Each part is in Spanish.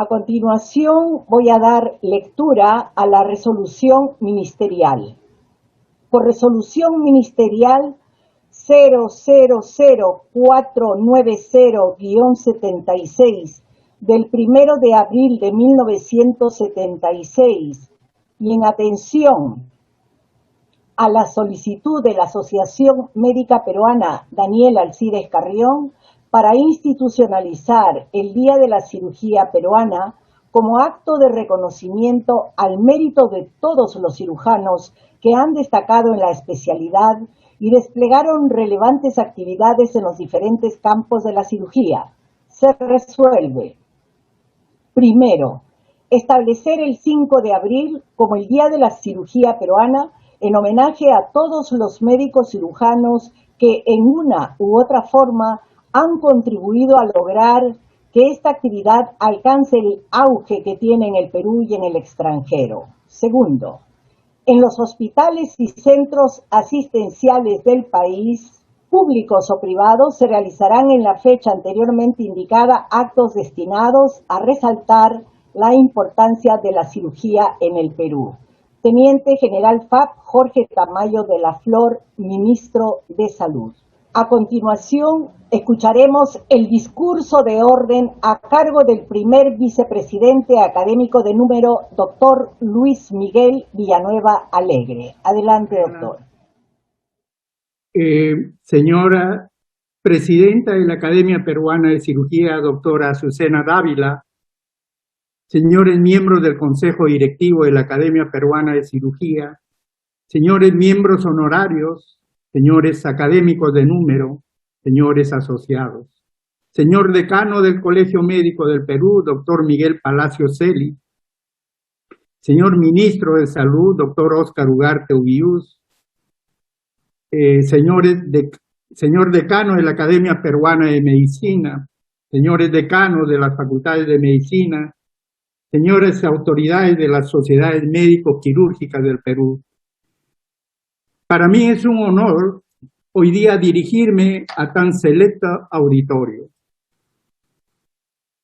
A continuación voy a dar lectura a la resolución ministerial. Por resolución ministerial 000490-76 del 1 de abril de 1976 y en atención a la solicitud de la Asociación Médica Peruana Daniel Alcides Carrión para institucionalizar el Día de la Cirugía Peruana como acto de reconocimiento al mérito de todos los cirujanos que han destacado en la especialidad y desplegaron relevantes actividades en los diferentes campos de la cirugía. Se resuelve. Primero, establecer el 5 de abril como el Día de la Cirugía Peruana en homenaje a todos los médicos cirujanos que en una u otra forma han contribuido a lograr que esta actividad alcance el auge que tiene en el Perú y en el extranjero. Segundo, en los hospitales y centros asistenciales del país, públicos o privados, se realizarán en la fecha anteriormente indicada actos destinados a resaltar la importancia de la cirugía en el Perú. Teniente General FAP Jorge Tamayo de la Flor, Ministro de Salud. A continuación, escucharemos el discurso de orden a cargo del primer vicepresidente académico de número, doctor Luis Miguel Villanueva Alegre. Adelante, doctor. Señora presidenta de la Academia Peruana de Cirugía, doctora Azucena Dávila, señores miembros del Consejo Directivo de la Academia Peruana de Cirugía, señores miembros honorarios, señores académicos de número, señores asociados, señor decano del Colegio Médico del Perú, doctor Miguel Palacio Celi, señor ministro de Salud, doctor Óscar Ugarte Ubiús, señor decano de la Academia Peruana de Medicina, señores decanos de las facultades de Medicina, señores autoridades de las sociedades médico-quirúrgicas del Perú. Para mí es un honor hoy día dirigirme a tan selecto auditorio.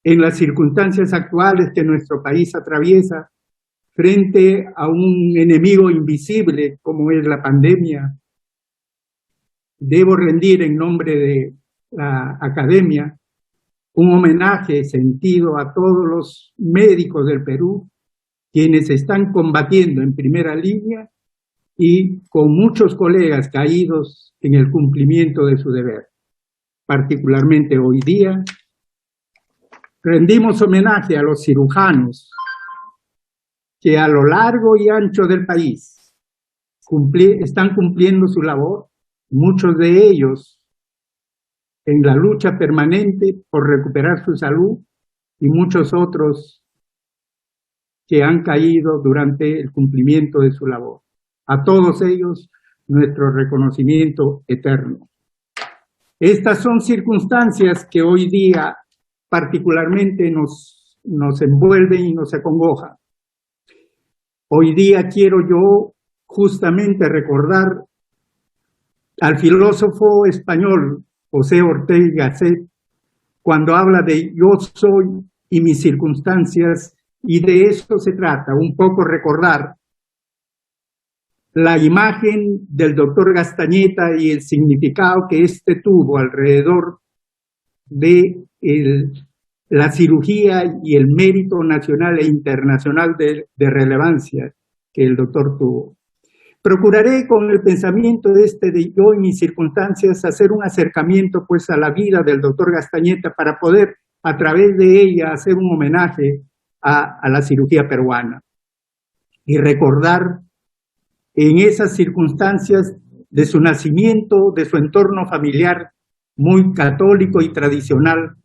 En las circunstancias actuales que nuestro país atraviesa, frente a un enemigo invisible como es la pandemia, debo rendir en nombre de la Academia un homenaje sentido a todos los médicos del Perú, quienes están combatiendo en primera línea y con muchos colegas caídos en el cumplimiento de su deber. Particularmente hoy día, rendimos homenaje a los cirujanos que a lo largo y ancho del país están cumpliendo su labor, muchos de ellos en la lucha permanente por recuperar su salud y muchos otros que han caído durante el cumplimiento de su labor. A todos ellos, nuestro reconocimiento eterno. Estas son circunstancias que hoy día particularmente nos envuelven y nos acongojan. Hoy día quiero yo justamente recordar al filósofo español José Ortega y Gasset, cuando habla de yo soy y mis circunstancias, y de eso se trata, un poco recordar la imagen del doctor Gastañeta y el significado que éste tuvo alrededor de la cirugía y el mérito nacional e internacional de relevancia que el doctor tuvo. Procuraré con el pensamiento de yo y mis circunstancias hacer un acercamiento pues a la vida del doctor Gastañeta para poder a través de ella hacer un homenaje a la cirugía peruana y recordar en esas circunstancias de su nacimiento, de su entorno familiar muy católico y tradicional,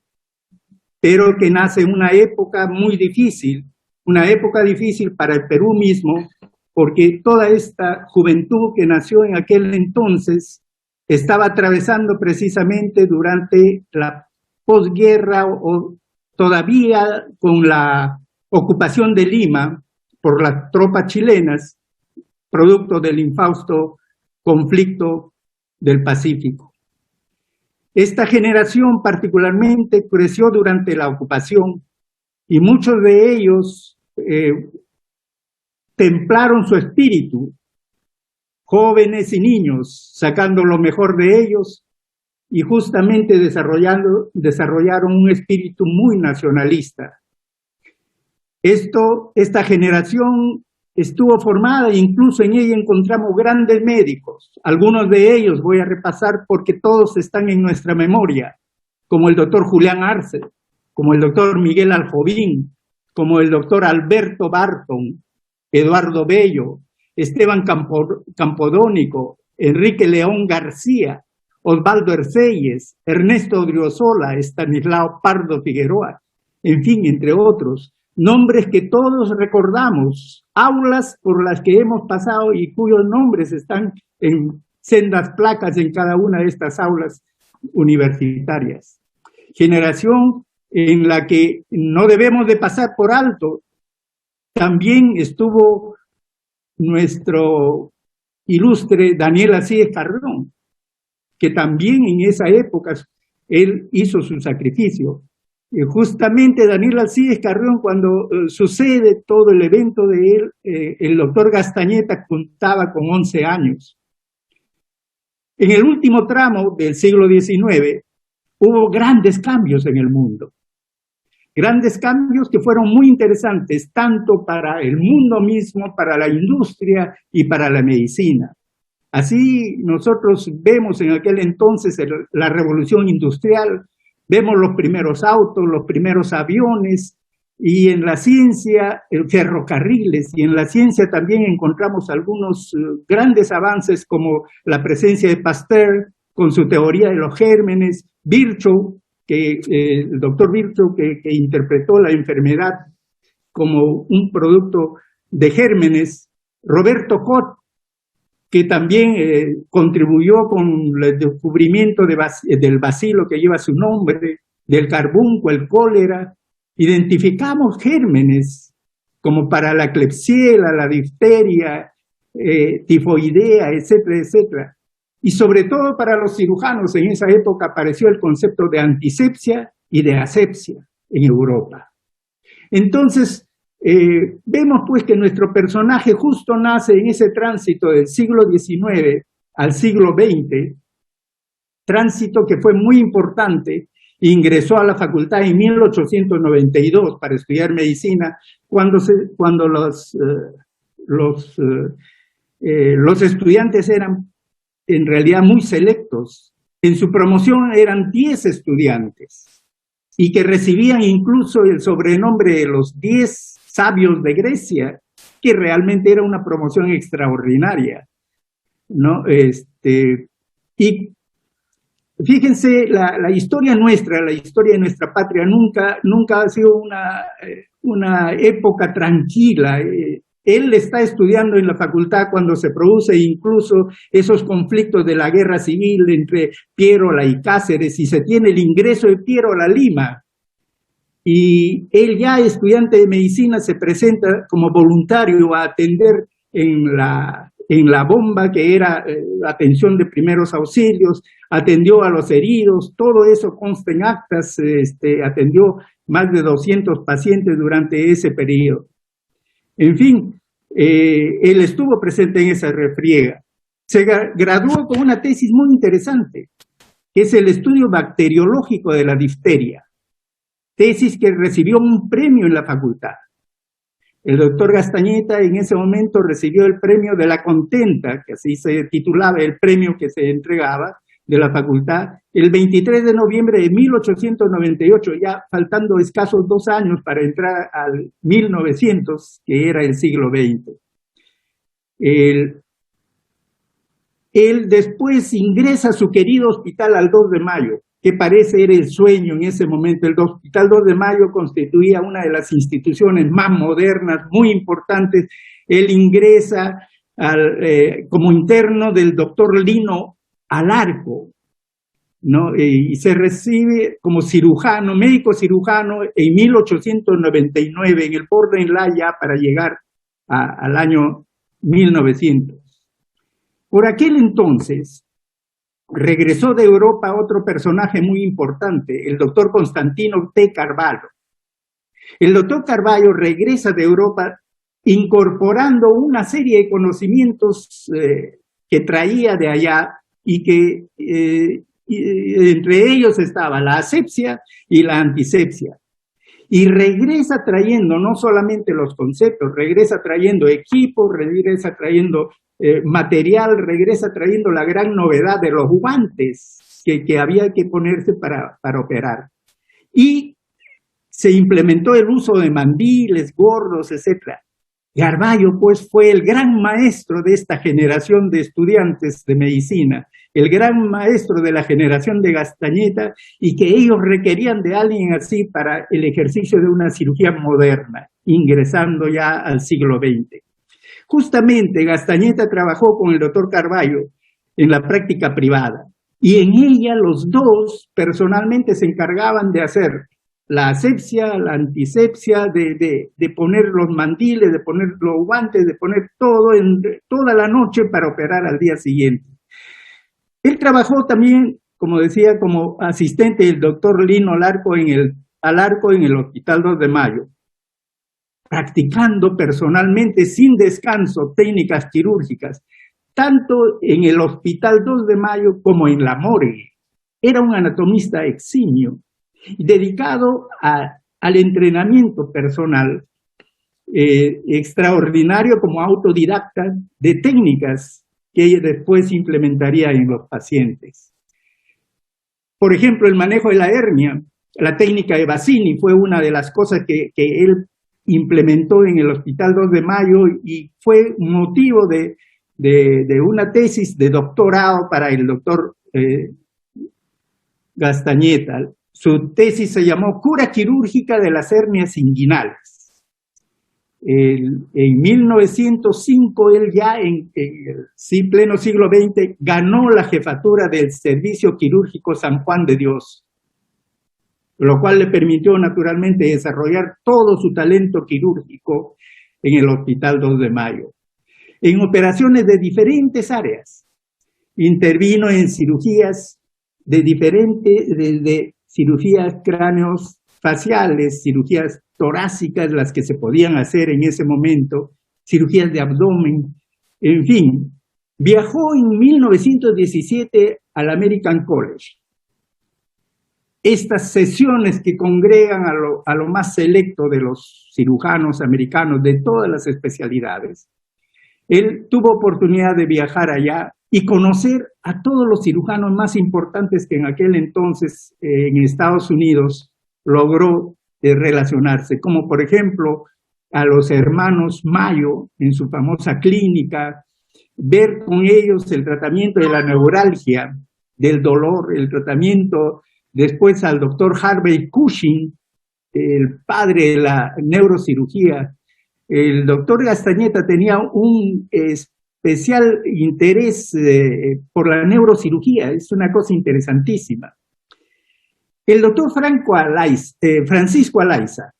pero que nace en una época muy difícil, una época difícil para el Perú mismo, porque toda esta juventud que nació en aquel entonces estaba atravesando precisamente durante la posguerra o todavía con la ocupación de Lima por las tropas chilenas, producto del infausto conflicto del Pacífico. Esta generación particularmente creció durante la ocupación y muchos de ellos templaron su espíritu, jóvenes y niños, sacando lo mejor de ellos y justamente desarrollaron un espíritu muy nacionalista. Esta generación estuvo formada e incluso en ella encontramos grandes médicos. Algunos de ellos voy a repasar porque todos están en nuestra memoria, como el doctor Julián Arce, como el doctor Miguel Aljobín, como el doctor Alberto Barton, Eduardo Bello, Esteban Campodónico, Enrique León García, Osvaldo Erceyes, Ernesto Odriozola, Estanislao Pardo Figueroa, en fin, entre otros, nombres que todos recordamos, aulas por las que hemos pasado y cuyos nombres están en sendas placas en cada una de estas aulas universitarias. Generación en la que no debemos de pasar por alto. También estuvo nuestro ilustre Daniel Alcides Carrión, que también en esa época él hizo su sacrificio. Justamente Daniel Alcides Carrión, cuando sucede todo el evento de él, el doctor Gastañeta contaba con 11 años. En el último tramo del siglo XIX hubo grandes cambios en el mundo. Grandes cambios que fueron muy interesantes, tanto para el mundo mismo, para la industria y para la medicina. Así nosotros vemos en aquel entonces la revolución industrial, vemos los primeros autos, los primeros aviones, y en la ciencia, ferrocarriles, y en la ciencia también encontramos algunos grandes avances como la presencia de Pasteur con su teoría de los gérmenes, Virchow, el doctor Virchow que interpretó la enfermedad como un producto de gérmenes, Roberto Koch, que también contribuyó con el descubrimiento del bacilo que lleva su nombre, del carbunco, el cólera. Identificamos gérmenes como para la Klebsiella, la difteria, tifoidea, etcétera, etcétera. Y sobre todo para los cirujanos, en esa época apareció el concepto de antisepsia y de asepsia en Europa. Entonces, vemos pues que nuestro personaje justo nace en ese tránsito del siglo XIX al siglo XX, tránsito que fue muy importante. Ingresó a la facultad en 1892 para estudiar medicina, cuando los estudiantes eran en realidad muy selectos. En su promoción eran 10 estudiantes y que recibían incluso el sobrenombre de los 10 sabios de Grecia, que realmente era una promoción extraordinaria, ¿no? Y fíjense, la historia nuestra, la historia de nuestra patria nunca ha sido una época tranquila. Él está estudiando en la facultad cuando se produce incluso esos conflictos de la guerra civil entre Piérola y Cáceres, y se tiene el ingreso de Piérola a Lima. Y él, ya estudiante de medicina, se presenta como voluntario a atender en la bomba, que era atención de primeros auxilios, atendió a los heridos, todo eso consta en actas, atendió más de 200 pacientes durante ese periodo. En fin, él estuvo presente en esa refriega. Se graduó con una tesis muy interesante, que es el estudio bacteriológico de la difteria, tesis que recibió un premio en la facultad. El doctor Gastañeta en ese momento recibió el premio de la Contenta, que así se titulaba el premio que se entregaba de la facultad, el 23 de noviembre de 1898, ya faltando escasos 2 años para entrar al 1900, que era el siglo XX. Él después ingresa a su querido hospital al 2 de Mayo, que parece era el sueño en ese momento. El Hospital 2 de Mayo constituía una de las instituciones más modernas, muy importantes. Él ingresa como interno del doctor Lino Alarco, ¿no? Y se recibe como cirujano, médico cirujano, en 1899, en el Borderline ya para llegar al año 1900. Por aquel entonces, regresó de Europa otro personaje muy importante, el doctor Constantino T. Carvalho. El doctor Carvalho regresa de Europa incorporando una serie de conocimientos que traía de allá y que entre ellos estaba la asepsia y la antisepsia. Y regresa trayendo no solamente los conceptos, regresa trayendo equipo, regresa trayendo material, regresa trayendo la gran novedad de los guantes que había que ponerse para operar. Y se implementó el uso de mandiles, gorros, etc. Carvalho, pues, fue el gran maestro de esta generación de estudiantes de medicina, el gran maestro de la generación de Gastañeta, y que ellos requerían de alguien así para el ejercicio de una cirugía moderna, ingresando ya al siglo XX. Justamente Gastañeta trabajó con el doctor Carvalho en la práctica privada, y en ella los dos personalmente se encargaban de hacer la asepsia, la antisepsia, de poner los mandiles, de poner los guantes, de poner todo toda la noche para operar al día siguiente. Él trabajó también, como decía, como asistente del doctor Lino Alarco en el Hospital 2 de Mayo, practicando personalmente sin descanso técnicas quirúrgicas, tanto en el Hospital 2 de Mayo como en la morgue. Era un anatomista eximio, dedicado al entrenamiento personal, extraordinario como autodidacta de técnicas que ella después implementaría en los pacientes. Por ejemplo, el manejo de la hernia, la técnica de Bassini fue una de las cosas que él implementó en el Hospital 2 de Mayo y fue motivo de una tesis de doctorado para el doctor Gastañeta. Su tesis se llamó Cura quirúrgica de las hernias inguinales. En 1905, él ya en pleno siglo XX ganó la jefatura del Servicio Quirúrgico San Juan de Dios, lo cual le permitió naturalmente desarrollar todo su talento quirúrgico en el Hospital 2 de Mayo. En operaciones de diferentes áreas, intervino en cirugías desde cirugías cráneos faciales, cirugías torácicas, las que se podían hacer en ese momento, cirugías de abdomen, en fin. Viajó en 1917 al American College. Estas sesiones que congregan a lo más selecto de los cirujanos americanos de todas las especialidades. Él tuvo oportunidad de viajar allá y conocer a todos los cirujanos más importantes que en aquel entonces en Estados Unidos logró relacionarse, como por ejemplo a los hermanos Mayo en su famosa clínica, ver con ellos el tratamiento de la neuralgia, del dolor, el tratamiento, después al doctor Harvey Cushing, el padre de la neurocirugía. El doctor Gastañeta tenía un especial interés por la neurocirugía, es una cosa interesantísima. El doctor Francisco Alaiza,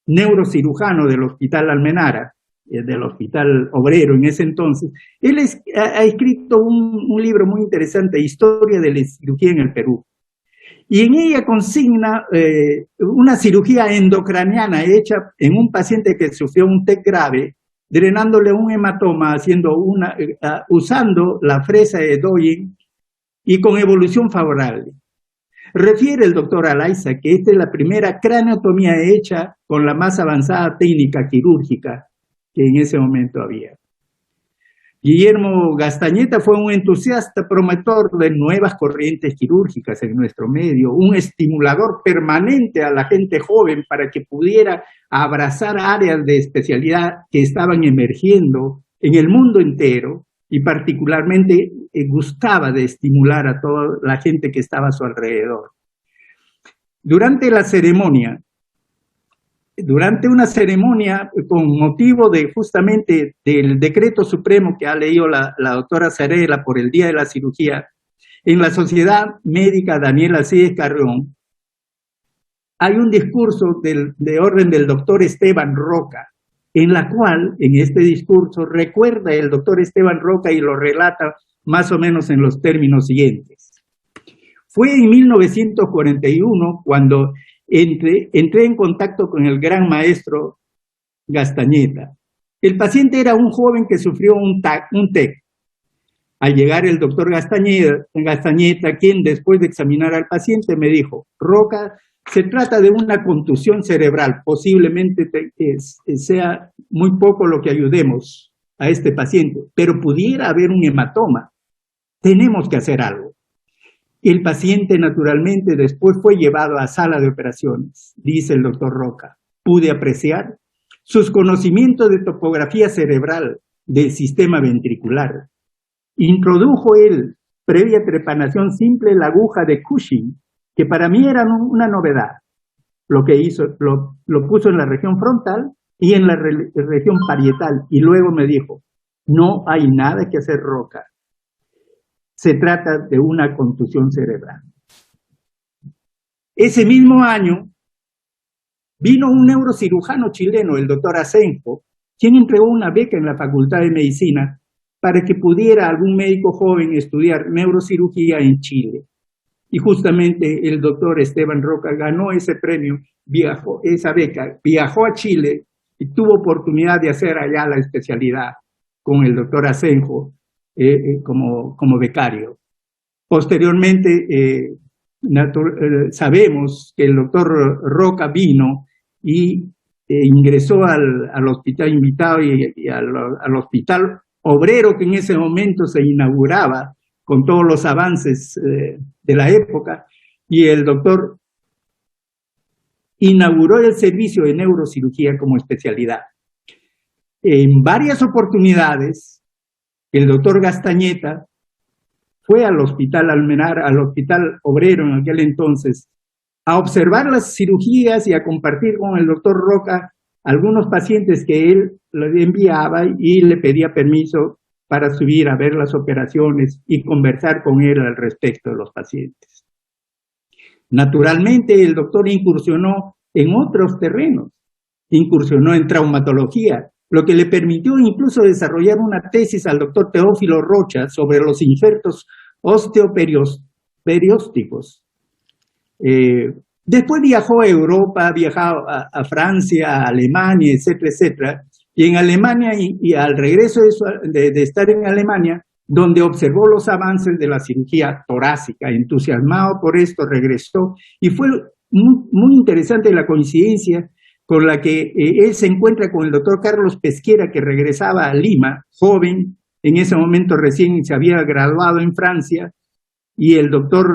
neurocirujano del Hospital Almenara, del Hospital Obrero en ese entonces, él ha escrito un libro muy interesante, Historia de la cirugía en el Perú. Y en ella consigna una cirugía endocraniana hecha en un paciente que sufrió un TEC grave, drenándole un hematoma, usando la fresa de Doyen y con evolución favorable. Refiere el doctor Alaiza que esta es la primera craneotomía hecha con la más avanzada técnica quirúrgica que en ese momento había. Guillermo Gastañeta fue un entusiasta promotor de nuevas corrientes quirúrgicas en nuestro medio, un estimulador permanente a la gente joven para que pudiera abrazar áreas de especialidad que estaban emergiendo en el mundo entero y particularmente gustaba de estimular a toda la gente que estaba a su alrededor. Durante una ceremonia con motivo de justamente del decreto supremo que ha leído la doctora Zarela por el Día de la Cirugía, en la Sociedad Médica Daniel Alcides Carrión, hay un discurso de orden del doctor Esteban Roca, en la cual, en este discurso, recuerda el doctor Esteban Roca y lo relata más o menos en los términos siguientes. Fue en 1941 cuando entré en contacto con el gran maestro Gastañeta. El paciente era un joven que sufrió un TEC. Al llegar el doctor Gastañeta, quien después de examinar al paciente me dijo: Roca, se trata de una contusión cerebral, posiblemente sea muy poco lo que ayudemos a este paciente, pero pudiera haber un hematoma. Tenemos que hacer algo. El paciente naturalmente después fue llevado a sala de operaciones, dice el doctor Roca. Pude apreciar sus conocimientos de topografía cerebral del sistema ventricular. Introdujo él, previa trepanación simple, la aguja de Cushing, que para mí era una novedad. Lo que hizo, lo puso en la región frontal y en la región parietal, y luego me dijo: no hay nada que hacer, Roca. Se trata de una contusión cerebral. Ese mismo año vino un neurocirujano chileno, el doctor Asenjo, quien entregó una beca en la Facultad de Medicina para que pudiera algún médico joven estudiar neurocirugía en Chile. Y justamente el doctor Esteban Roca ganó ese premio, esa beca, viajó a Chile y tuvo oportunidad de hacer allá la especialidad con el doctor Asenjo como becario. Posteriormente, sabemos que el doctor Roca vino y ingresó al hospital invitado y al hospital obrero que en ese momento se inauguraba con todos los avances de la época, y el doctor inauguró el servicio de neurocirugía como especialidad. En varias oportunidades, el doctor Gastañeta fue al hospital Almenara, al hospital obrero en aquel entonces, a observar las cirugías y a compartir con el doctor Roca algunos pacientes que él le enviaba y le pedía permiso para subir a ver las operaciones y conversar con él al respecto de los pacientes. Naturalmente, el doctor incursionó en otros terrenos, incursionó en traumatología, lo que le permitió incluso desarrollar una tesis al doctor Teófilo Rocha sobre los injertos osteoperiósticos. Después viajó a Europa, viajó a Francia, a Alemania, etcétera, etcétera. Y en Alemania, y al regreso de estar en Alemania, donde observó los avances de la cirugía torácica, entusiasmado por esto, regresó. Y fue muy interesante la coincidencia con la que él se encuentra con el doctor Carlos Pesquera, que regresaba a Lima, joven, en ese momento recién se había graduado en Francia, y el doctor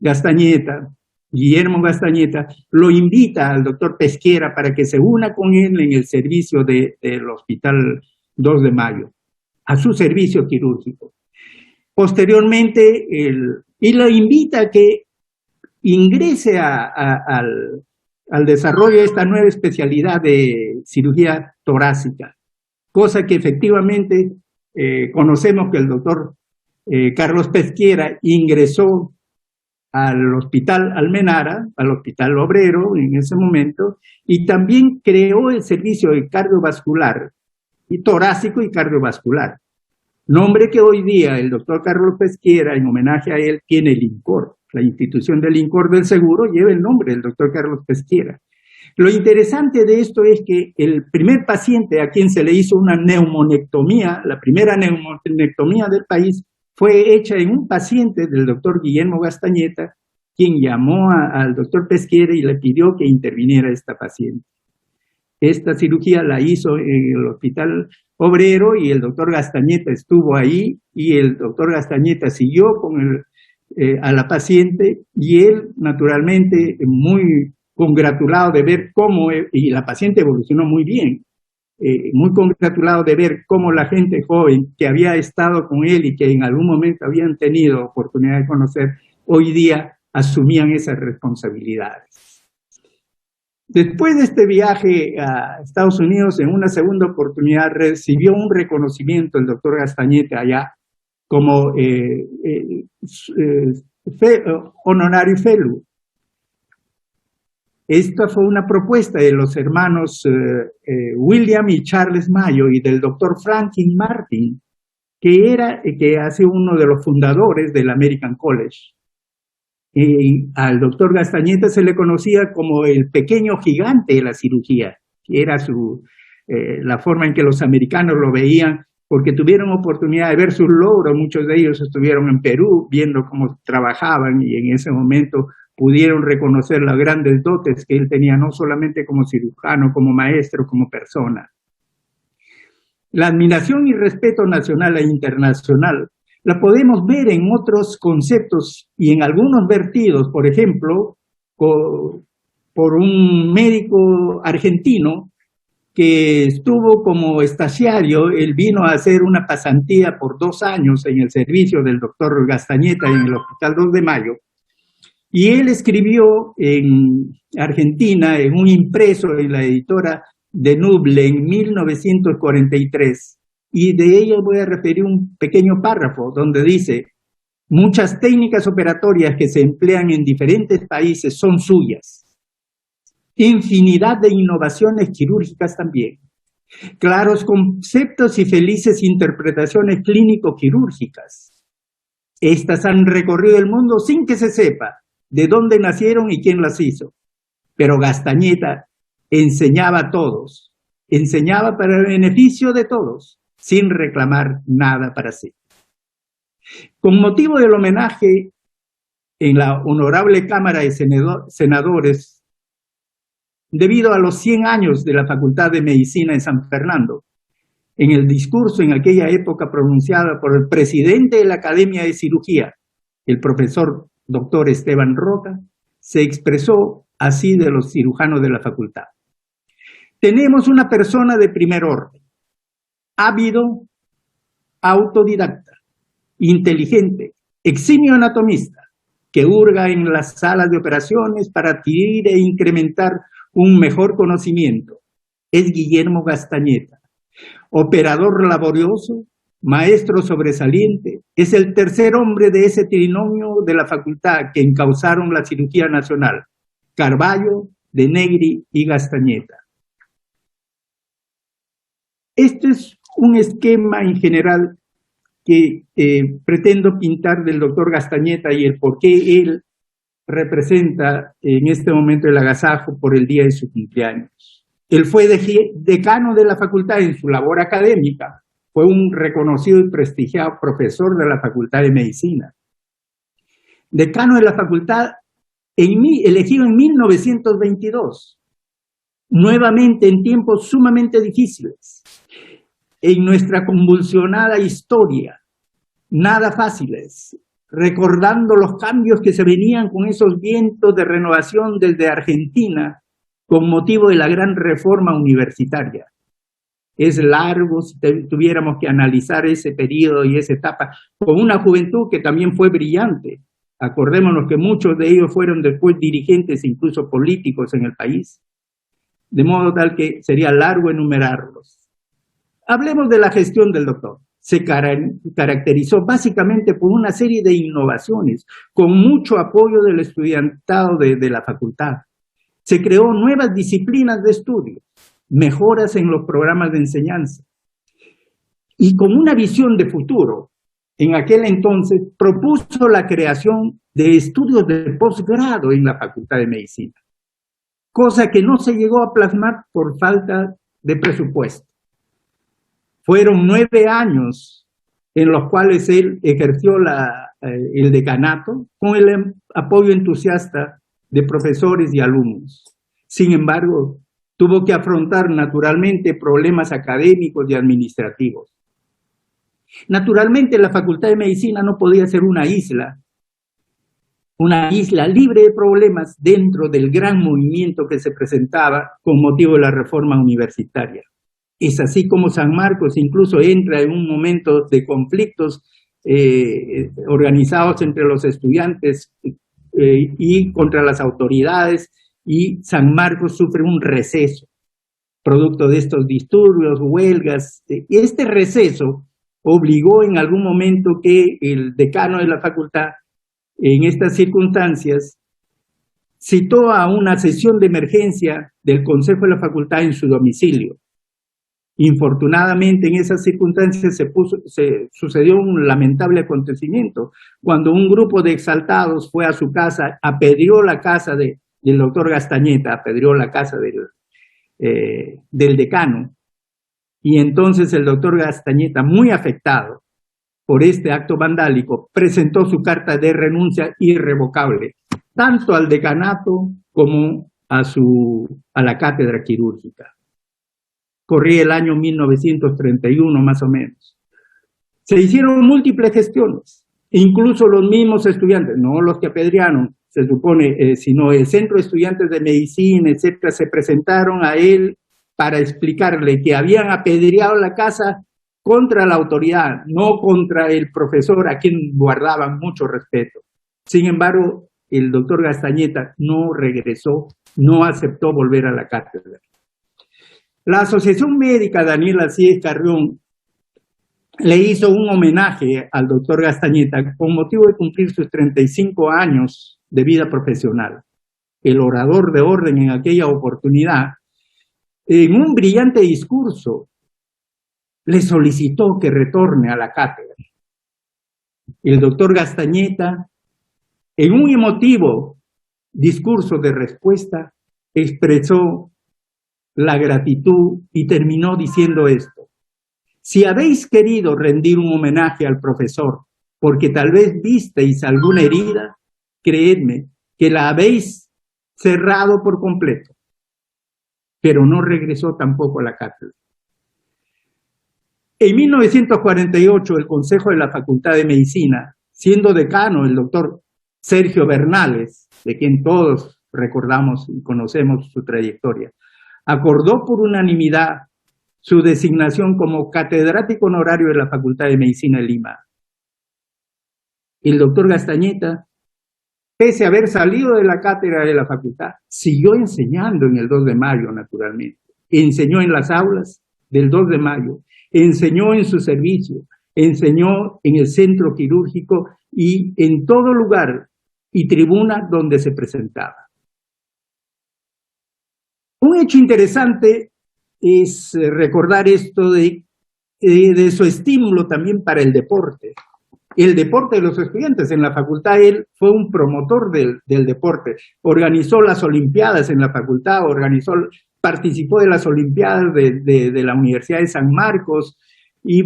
Gastañeta, Guillermo Gastañeta, lo invita al doctor Pesquera para que se una con él en el servicio del Hospital 2 de Mayo, a su servicio quirúrgico. Posteriormente, y lo invita a que ingrese al desarrollo de esta nueva especialidad de cirugía torácica, cosa que efectivamente conocemos que el doctor Carlos Pesquera ingresó al hospital Almenara, al hospital obrero en ese momento, y también creó el servicio de cardiovascular, y torácico y cardiovascular. Nombre que hoy día el doctor Carlos Pesquera, en homenaje a él, tiene el INCOR. La institución del INCOR del Seguro lleva el nombre del doctor Carlos Pesquera. Lo interesante de esto es que el primer paciente a quien se le hizo una neumonectomía, la primera neumonectomía del país, fue hecha en un paciente del doctor Guillermo Gastañeta, quien llamó al doctor Pesquera y le pidió que interviniera esta paciente. Esta cirugía la hizo en el hospital obrero y el doctor Gastañeta estuvo ahí, y el doctor Gastañeta siguió a la paciente, y él naturalmente muy congratulado de ver cómo, y la paciente evolucionó muy bien, muy congratulado de ver cómo la gente joven que había estado con él y que en algún momento habían tenido oportunidad de conocer, hoy día asumían esas responsabilidades. Después de este viaje a Estados Unidos, en una segunda oportunidad recibió un reconocimiento el doctor Gastañeta allá como honorary fellow. Esta fue una propuesta de los hermanos William y Charles Mayo y del doctor Franklin Martin, que ha sido uno de los fundadores del American College. al doctor Gastañeta se le conocía como el pequeño gigante de la cirugía, que era la forma en que los americanos lo veían, porque tuvieron oportunidad de ver sus logros. Muchos de ellos estuvieron en Perú viendo cómo trabajaban y en ese momento pudieron reconocer las grandes dotes que él tenía, no solamente como cirujano, como maestro, como persona. La admiración y respeto nacional e internacional la podemos ver en otros conceptos y en algunos vertidos, por ejemplo, por un médico argentino que estuvo como estagiario. Él vino a hacer una pasantía por 2 años en el servicio del doctor Gastañeta en el Hospital 2 de Mayo, y él escribió en Argentina, en un impreso en la editora de Nuble en 1943, y de ello voy a referir un pequeño párrafo donde dice: muchas técnicas operatorias que se emplean en diferentes países son suyas. Infinidad de innovaciones quirúrgicas también. Claros conceptos y felices interpretaciones clínico-quirúrgicas. Estas han recorrido el mundo sin que se sepa de dónde nacieron y quién las hizo. Pero Gastañeta enseñaba a todos, enseñaba para el beneficio de todos, sin reclamar nada para sí. Con motivo del homenaje en la Honorable Cámara de Senadores, debido a los 100 años de la Facultad de Medicina en San Fernando, en el discurso en aquella época pronunciado por el presidente de la Academia de Cirugía, el profesor doctor Esteban Roca, se expresó así de los cirujanos de la facultad: tenemos una persona de primer orden, ávido, autodidacta, inteligente, eximio anatomista, que hurga en las salas de operaciones para adquirir e incrementar un mejor conocimiento. Es Guillermo Gastañeta, operador laborioso, maestro sobresaliente, es el tercer hombre de ese trinomio de la facultad que encauzaron la cirugía nacional: Carvallo, De Negri y Gastañeta. Este es un esquema en general que pretendo pintar del doctor Gastañeta y el por qué él representa en este momento el agasajo por el día de su cumpleaños. Él fue decano de la facultad en su labor académica, fue un reconocido y prestigiado profesor de la Facultad de Medicina. Decano de la facultad elegido en 1922, nuevamente en tiempos sumamente difíciles. En nuestra convulsionada historia, nada fáciles, recordando los cambios que se venían con esos vientos de renovación desde Argentina con motivo de la gran reforma universitaria. Es largo si tuviéramos que analizar ese periodo y esa etapa con una juventud que también fue brillante. Acordémonos que muchos de ellos fueron después dirigentes, incluso políticos en el país, de modo tal que sería largo enumerarlos. Hablemos de la gestión del doctor. Se caracterizó básicamente por una serie de innovaciones, con mucho apoyo del estudiantado de la facultad. Se creó nuevas disciplinas de estudio, mejoras en los programas de enseñanza. Y con una visión de futuro, en aquel entonces propuso la creación de estudios de posgrado en la Facultad de Medicina, cosa que no se llegó a plasmar por falta de presupuesto. Fueron 9 años en los cuales él ejerció el decanato con el apoyo entusiasta de profesores y alumnos. Sin embargo, tuvo que afrontar naturalmente problemas académicos y administrativos. Naturalmente, la Facultad de Medicina no podía ser una isla libre de problemas dentro del gran movimiento que se presentaba con motivo de la reforma universitaria. Es así como San Marcos incluso entra en un momento de conflictos organizados entre los estudiantes y contra las autoridades, y San Marcos sufre un receso, producto de estos disturbios, huelgas. Este receso obligó en algún momento que el decano de la facultad, en estas circunstancias, citó a una sesión de emergencia del Consejo de la Facultad en su domicilio. Infortunadamente, en esas circunstancias se sucedió un lamentable acontecimiento, cuando un grupo de exaltados fue a su casa, apedreó la casa del doctor Gastañeta, apedreó la casa del decano, y entonces el doctor Gastañeta, muy afectado por este acto vandálico, presentó su carta de renuncia irrevocable, tanto al decanato como a la cátedra quirúrgica. Corría el año 1931 más o menos. Se hicieron múltiples gestiones, incluso los mismos estudiantes, no los que apedrearon, se supone, sino el Centro de Estudiantes de Medicina, etcétera, se presentaron a él para explicarle que habían apedreado la casa contra la autoridad, no contra el profesor, a quien guardaban mucho respeto. Sin embargo, el doctor Gastañeta no regresó, no aceptó volver a la cátedra. La Asociación Médica Daniel Alcides Carrión le hizo un homenaje al doctor Gastañeta con motivo de cumplir sus 35 años de vida profesional. El orador de orden en aquella oportunidad, en un brillante discurso, le solicitó que retorne a la cátedra. El doctor Gastañeta, en un emotivo discurso de respuesta, expresó la gratitud y terminó diciendo esto: si habéis querido rendir un homenaje al profesor porque tal vez visteis alguna herida, creedme que la habéis cerrado por completo. Pero no regresó tampoco a la cátedra. En 1948, el Consejo de la Facultad de Medicina, siendo decano el doctor Sergio Bernales, de quien todos recordamos y conocemos su trayectoria, acordó por unanimidad su designación como catedrático honorario de la Facultad de Medicina de Lima. El doctor Gastañeta, pese a haber salido de la cátedra de la facultad, siguió enseñando en el 2 de mayo, naturalmente. Enseñó en las aulas del 2 de mayo, enseñó en su servicio, enseñó en el centro quirúrgico y en todo lugar y tribuna donde se presentaba. Un hecho interesante es recordar esto de su estímulo también para el deporte. El deporte de los estudiantes en la facultad, él fue un promotor del deporte, organizó las olimpiadas en la facultad, participó de las olimpiadas de la Universidad de San Marcos y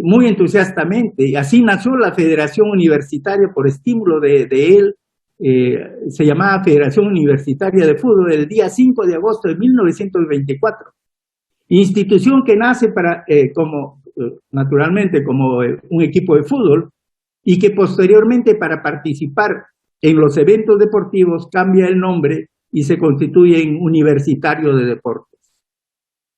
muy entusiastamente. Así nació la Federación Universitaria por estímulo de él, se llamaba Federación Universitaria de Fútbol, el día 5 de agosto de 1924. Institución que nace naturalmente como un equipo de fútbol y que posteriormente, para participar en los eventos deportivos, cambia el nombre y se constituye en Universitario de Deportes.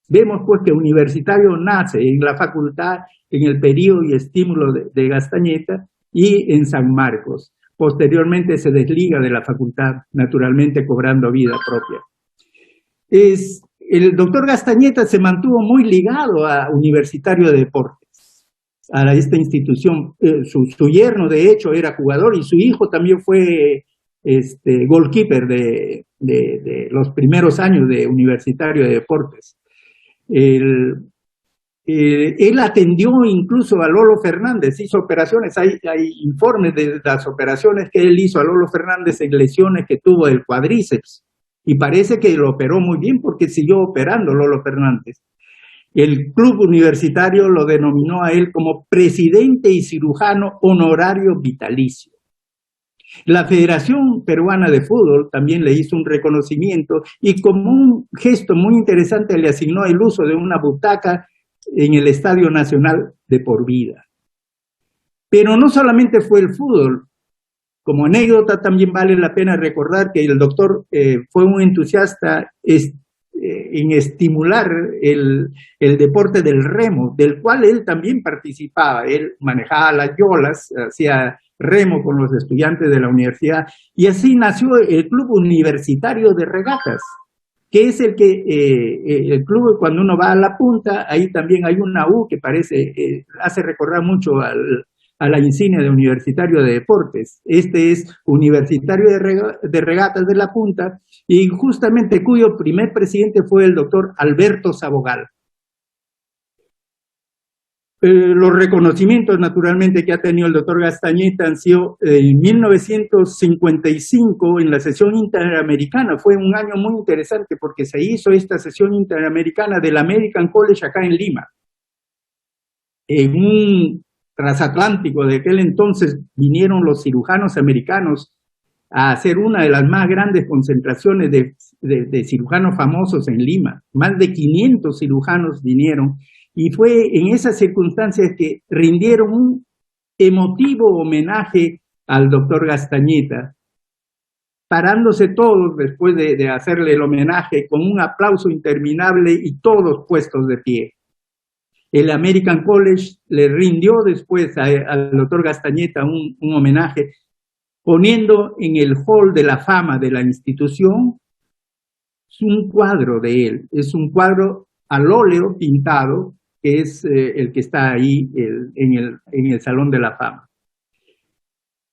Vemos pues que Universitario nace en la facultad, en el periodo y estímulo de Gastañeta y en San Marcos. Posteriormente se desliga de la facultad, naturalmente cobrando vida propia. El doctor Gastañeta se mantuvo muy ligado a Universitario de Deportes, a esta institución. Su yerno, de hecho, era jugador y su hijo también fue goalkeeper de los primeros años de Universitario de Deportes. Él atendió incluso a Lolo Fernández, hizo operaciones, hay informes de las operaciones que él hizo a Lolo Fernández en lesiones que tuvo del cuádriceps. Y parece que lo operó muy bien porque siguió operando Lolo Fernández. El club universitario lo denominó a él como presidente y cirujano honorario vitalicio. La Federación Peruana de Fútbol también le hizo un reconocimiento y como un gesto muy interesante le asignó el uso de una butaca en el Estadio Nacional de por vida. Pero no solamente fue el fútbol. Como anécdota también vale la pena recordar que el doctor fue un entusiasta en estimular el deporte del remo, del cual él también participaba. Él manejaba las yolas, hacía remo con los estudiantes de la universidad y así nació el Club Universitario de Regatas, que es el club cuando uno va a la punta, ahí también hay una U que hace recordar mucho a la insignia de Universitario de Deportes. Este es Universitario de Regatas de la Punta y justamente cuyo primer presidente fue el doctor Alberto Sabogal. Los reconocimientos, naturalmente, que ha tenido el doctor Gastañeta han sido en 1955 en la sesión interamericana. Fue un año muy interesante porque se hizo esta sesión interamericana del American College acá en Lima. En un transatlántico de aquel entonces vinieron los cirujanos americanos a hacer una de las más grandes concentraciones de cirujanos famosos en Lima. Más de 500 cirujanos vinieron. Y fue en esas circunstancias que rindieron un emotivo homenaje al doctor Gastañeta, parándose todos después de hacerle el homenaje con un aplauso interminable y todos puestos de pie. El American College le rindió después al doctor Gastañeta un homenaje, poniendo en el hall de la fama de la institución un cuadro de él. Es un cuadro al óleo pintado, que es el que está ahí en el Salón de la Fama.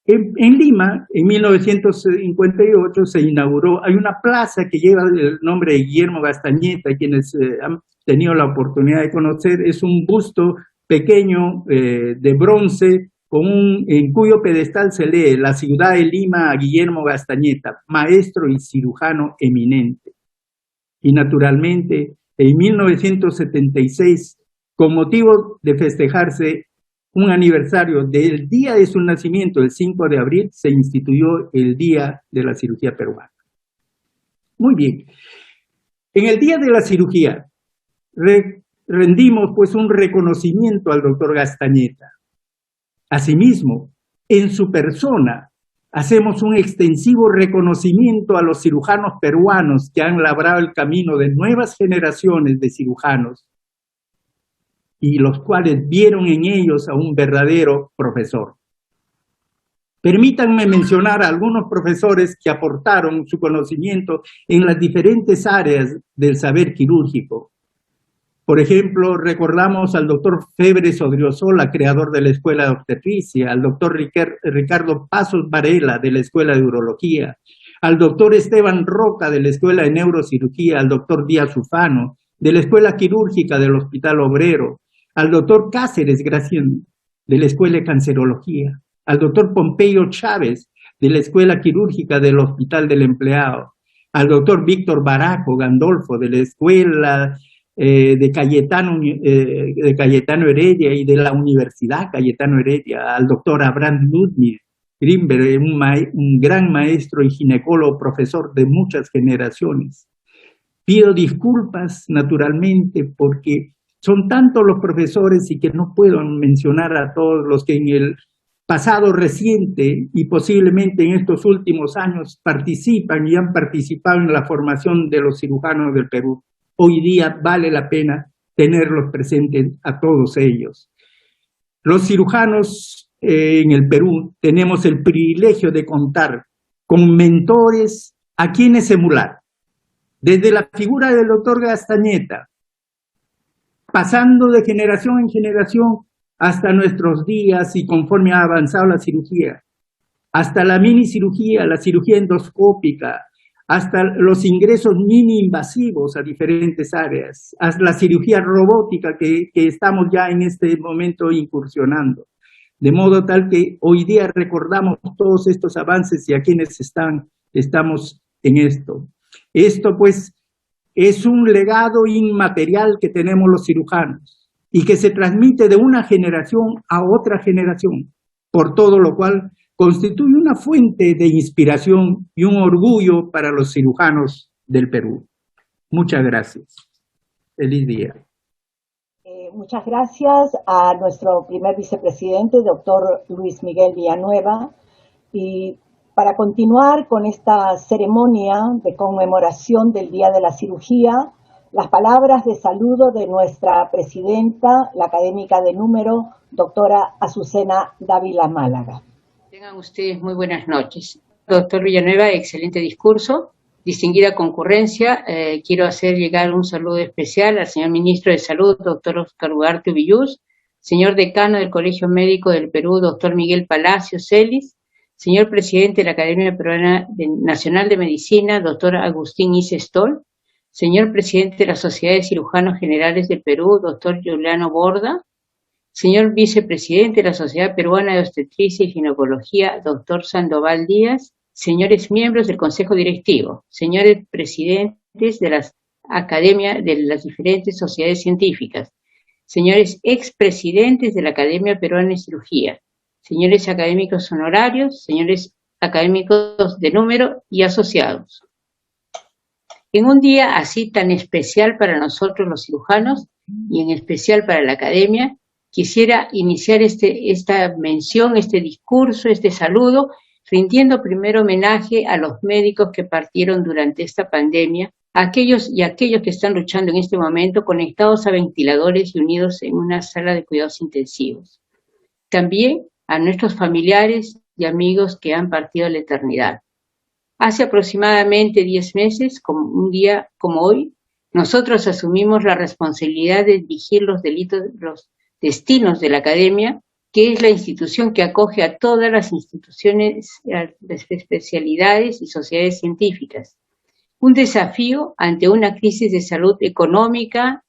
En Lima, en 1958, se inauguró, hay una plaza que lleva el nombre de Guillermo Gastañeta, quienes han tenido la oportunidad de conocer, es un busto pequeño de bronce, en cuyo pedestal se lee: la ciudad de Lima a Guillermo Gastañeta, maestro y cirujano eminente. Y naturalmente, en 1976, con motivo de festejarse un aniversario del día de su nacimiento, el 5 de abril, se instituyó el Día de la Cirugía Peruana. Muy bien. En el Día de la Cirugía, rendimos pues un reconocimiento al doctor Gastañeta. Asimismo, en su persona, hacemos un extensivo reconocimiento a los cirujanos peruanos que han labrado el camino de nuevas generaciones de cirujanos, y los cuales vieron en ellos a un verdadero profesor. Permítanme mencionar a algunos profesores que aportaron su conocimiento en las diferentes áreas del saber quirúrgico. Por ejemplo, recordamos al doctor Febres Odriozola, creador de la Escuela de Obstetricia, al doctor Ricardo Pasos Varela, de la Escuela de Urología, al doctor Esteban Roca, de la Escuela de Neurocirugía, al doctor Díaz Ufano, de la Escuela Quirúrgica del Hospital Obrero, al doctor Cáceres Gracián, de la Escuela de Cancerología, al doctor Pompeyo Chávez, de la Escuela Quirúrgica del Hospital del Empleado, al doctor Víctor Barajo Gandolfo, de la Escuela de Cayetano Heredia y de la Universidad Cayetano Heredia, al doctor Abraham Ludwig Grimberg, un gran maestro y ginecólogo, profesor de muchas generaciones. Pido disculpas, naturalmente, porque son tantos los profesores y que no puedo mencionar a todos los que en el pasado reciente y posiblemente en estos últimos años participan y han participado en la formación de los cirujanos del Perú. Hoy día vale la pena tenerlos presentes a todos ellos. Los cirujanos en el Perú tenemos el privilegio de contar con mentores a quienes emular. Desde la figura del doctor Gastañeta, pasando de generación en generación hasta nuestros días y conforme ha avanzado la cirugía, hasta la minicirugía, la cirugía endoscópica, hasta los ingresos mini invasivos a diferentes áreas, hasta la cirugía robótica que estamos ya en este momento incursionando. De modo tal que hoy día recordamos todos estos avances y a quienes estamos en esto. Esto pues es un legado inmaterial que tenemos los cirujanos y que se transmite de una generación a otra generación, por todo lo cual constituye una fuente de inspiración y un orgullo para los cirujanos del Perú. Muchas gracias. Feliz día. Muchas gracias a nuestro primer vicepresidente, doctor Luis Miguel Villanueva. Y para continuar con esta ceremonia de conmemoración del Día de la Cirugía, las palabras de saludo de nuestra presidenta, la académica de número, doctora Azucena Dávila Málaga. Tengan ustedes muy buenas noches. Doctor Villanueva, excelente discurso. Distinguida concurrencia, quiero hacer llegar un saludo especial al señor Ministro de Salud, doctor Oscar Ugarte Villús, señor Decano del Colegio Médico del Perú, doctor Miguel Palacio Celis, señor Presidente de la Academia Peruana Nacional de Medicina, doctor Agustín Stoll, señor Presidente de la Sociedad de Cirujanos Generales del Perú, doctor Juliano Borda, señor vicepresidente de la Sociedad Peruana de Obstetricia y Ginecología, doctor Sandoval Díaz, señores miembros del Consejo Directivo, señores presidentes de las academias de las diferentes sociedades científicas, señores expresidentes de la Academia Peruana de Cirugía, señores académicos honorarios, señores académicos de número y asociados. En un día así tan especial para nosotros los cirujanos y en especial para la academia, quisiera iniciar esta mención, este discurso, este saludo, rindiendo primero homenaje a los médicos que partieron durante esta pandemia, a aquellos que están luchando en este momento conectados a ventiladores y unidos en una sala de cuidados intensivos. También a nuestros familiares y amigos que han partido a la eternidad. Hace aproximadamente 10 meses, como un día como hoy, nosotros asumimos la responsabilidad de dirigir los destinos de la academia, que es la institución que acoge a todas las instituciones de especialidades y sociedades científicas. Un desafío ante una crisis de salud económica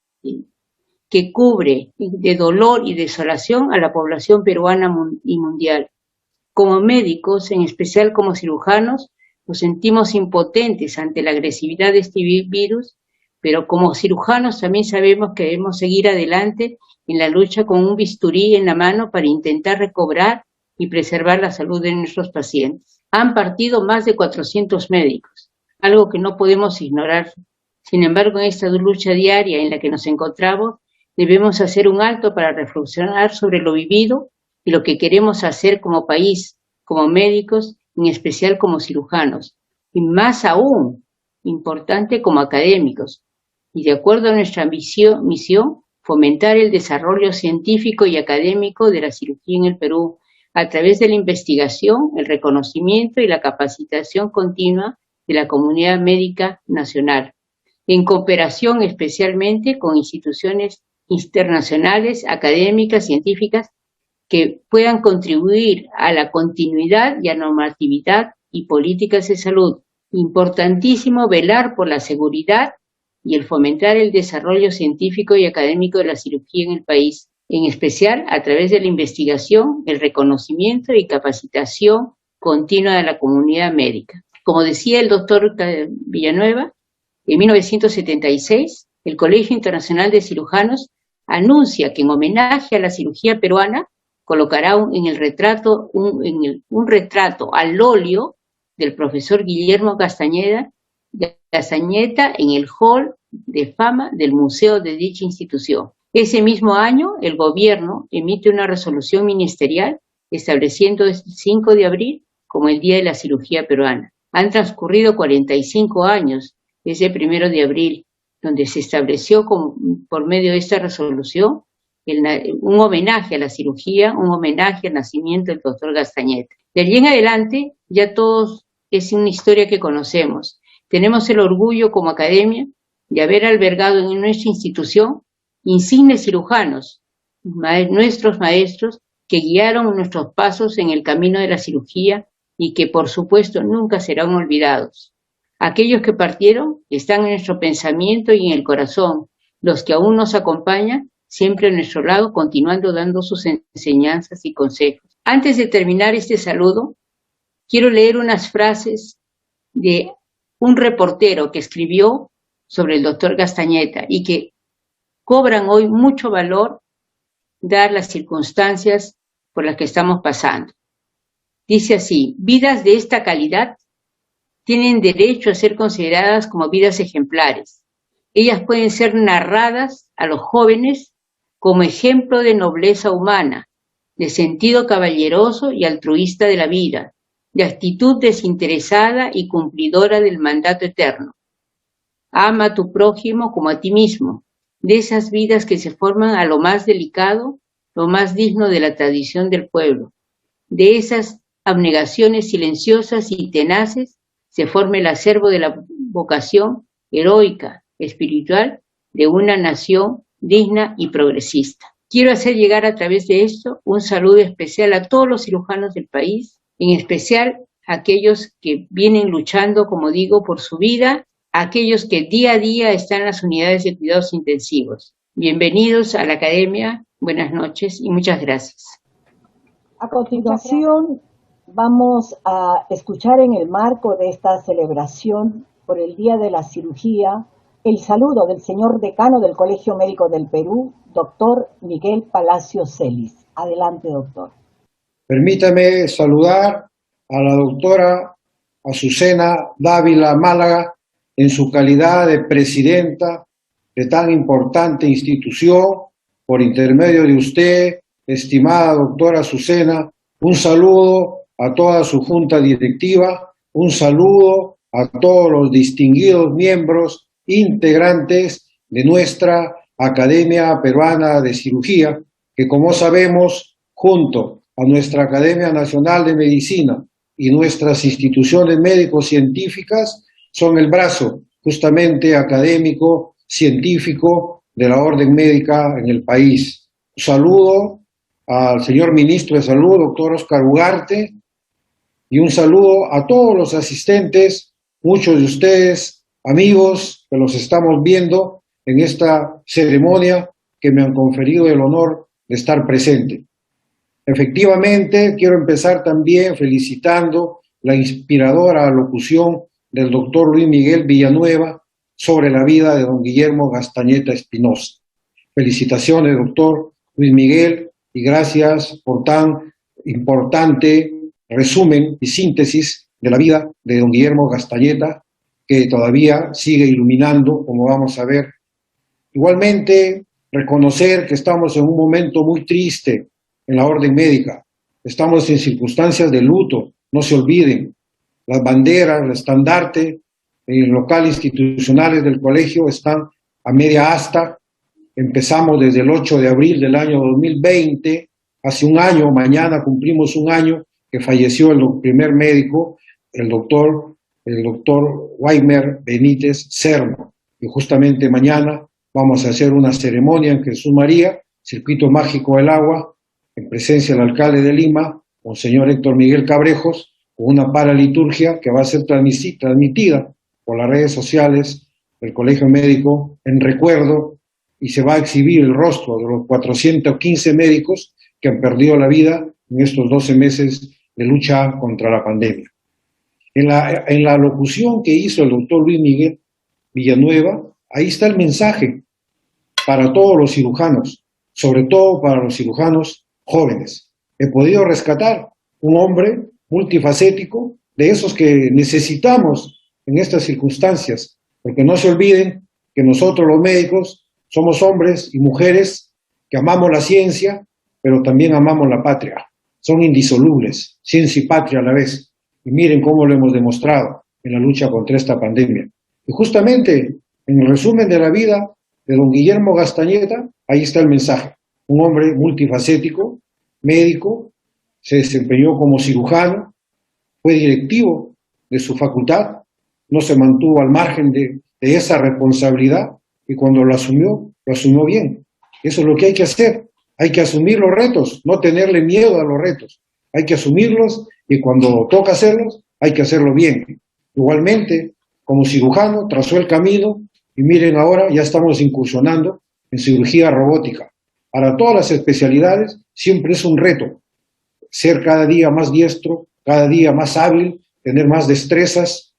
que cubre de dolor y desolación a la población peruana y mundial. Como médicos, en especial como cirujanos, nos sentimos impotentes ante la agresividad de este virus, pero como cirujanos también sabemos que debemos seguir adelante en la lucha con un bisturí en la mano para intentar recobrar y preservar la salud de nuestros pacientes. Han partido más de 400 médicos, algo que no podemos ignorar. Sin embargo, en esta lucha diaria en la que nos encontramos, debemos hacer un alto para reflexionar sobre lo vivido y lo que queremos hacer como país, como médicos, en especial como cirujanos, y más aún, importante como académicos, y de acuerdo a nuestra misión, fomentar el desarrollo científico y académico de la cirugía en el Perú, a través de la investigación, el reconocimiento y la capacitación continua de la comunidad médica nacional, en cooperación especialmente con instituciones internacionales, académicas, científicas, que puedan contribuir a la continuidad y a la normatividad y políticas de salud. Importantísimo velar por la seguridad y el fomentar el desarrollo científico y académico de la cirugía en el país, en especial a través de la investigación, el reconocimiento y capacitación continua de la comunidad médica. Como decía el doctor Villanueva, en 1976, el Colegio Internacional de Cirujanos anuncia que en homenaje a la cirugía peruana colocará un retrato al óleo del profesor Guillermo Castañeta en el hall de fama del museo de dicha institución. Ese mismo año, el gobierno emite una resolución ministerial estableciendo el 5 de abril como el Día de la Cirugía Peruana. Han transcurrido 45 años desde el 1 de abril, donde se estableció por medio de esta resolución un homenaje a la cirugía, un homenaje al nacimiento del doctor Castañeta. De allí en adelante, ya todos es una historia que conocemos. Tenemos el orgullo como academia de haber albergado en nuestra institución insignes cirujanos, nuestros maestros que guiaron nuestros pasos en el camino de la cirugía y que por supuesto nunca serán olvidados. Aquellos que partieron están en nuestro pensamiento y en el corazón, los que aún nos acompañan siempre a nuestro lado, continuando dando sus enseñanzas y consejos. Antes de terminar este saludo, quiero leer unas frases de un reportero que escribió sobre el doctor Castañeta y que cobran hoy mucho valor dadas las circunstancias por las que estamos pasando. Dice así: vidas de esta calidad tienen derecho a ser consideradas como vidas ejemplares. Ellas pueden ser narradas a los jóvenes como ejemplo de nobleza humana, de sentido caballeroso y altruista de la vida, de actitud desinteresada y cumplidora del mandato eterno. Ama a tu prójimo como a ti mismo, de esas vidas que se forman a lo más delicado, lo más digno de la tradición del pueblo. De esas abnegaciones silenciosas y tenaces se forma el acervo de la vocación heroica, espiritual, de una nación digna y progresista. Quiero hacer llegar a través de esto un saludo especial a todos los cirujanos del país, en especial a aquellos que vienen luchando, como digo, por su vida, a aquellos que día a día están en las unidades de cuidados intensivos. Bienvenidos a la academia, Buenas noches y muchas gracias. A continuación, vamos a escuchar en el marco de esta celebración por el Día de la Cirugía el saludo del señor decano del Colegio Médico del Perú, doctor Miguel Palacios Celis. Adelante, doctor. Permítame saludar a la doctora Azucena Dávila Málaga en su calidad de presidenta de tan importante institución. Por intermedio de usted, estimada doctora Azucena, un saludo a toda su junta directiva, un saludo a todos los distinguidos miembros integrantes de nuestra Academia Peruana de Cirugía, que como sabemos, junto a nuestra Academia Nacional de Medicina y nuestras instituciones médico-científicas, son el brazo justamente académico, científico de la orden médica en el país. Un saludo al señor ministro de Salud, doctor Óscar Ugarte, y un saludo a todos los asistentes, muchos de ustedes, amigos, que los estamos viendo en esta ceremonia que me han conferido el honor de estar presente. Efectivamente, quiero empezar también felicitando la inspiradora locución del doctor Luis Miguel Villanueva sobre la vida de don Guillermo Gastañeta Espinosa. Felicitaciones, doctor Luis Miguel, y gracias por tan importante resumen y síntesis de la vida de don Guillermo Gastañeta, que todavía sigue iluminando, como vamos a ver. Igualmente, reconocer que estamos en un momento muy triste en la orden médica. Estamos en circunstancias de luto, no se olviden. Las banderas, el estandarte en el local institucionales del colegio están a media asta. Empezamos desde el 8 de abril del año 2020, hace un año, mañana cumplimos un año que falleció el primer médico, el doctor Waimer Benítez Sermo. Y justamente mañana vamos a hacer una ceremonia en Jesús María, Circuito Mágico del Agua, en presencia del alcalde de Lima, monseñor Héctor Miguel Cabrejos, con una paraliturgia que va a ser transmitida por las redes sociales del Colegio Médico en recuerdo, y se va a exhibir el rostro de los 415 médicos que han perdido la vida en estos 12 meses de lucha contra la pandemia. En la locución que hizo el doctor Luis Miguel Villanueva, ahí está el mensaje para todos los cirujanos, sobre todo para los cirujanos jóvenes. He podido rescatar un hombre multifacético, de esos que necesitamos en estas circunstancias, porque no se olviden que nosotros los médicos somos hombres y mujeres que amamos la ciencia, pero también amamos la patria. Son indisolubles, ciencia y patria a la vez. Y miren cómo lo hemos demostrado en la lucha contra esta pandemia. Y justamente en el resumen de la vida de don Guillermo Gastañeta, ahí está el mensaje. Un hombre multifacético, médico, se desempeñó como cirujano, fue directivo de su facultad, no se mantuvo al margen de esa responsabilidad, y cuando lo asumió bien. Eso es lo que hay que hacer. Hay que asumir los retos, no tenerle miedo a los retos. Hay que asumirlos, y cuando toca hacerlos, hay que hacerlo bien. Igualmente, como cirujano, trazó el camino, y miren ahora ya estamos incursionando en cirugía robótica. Para todas las especialidades siempre es un reto ser cada día más diestro, cada día más hábil, tener más destrezas,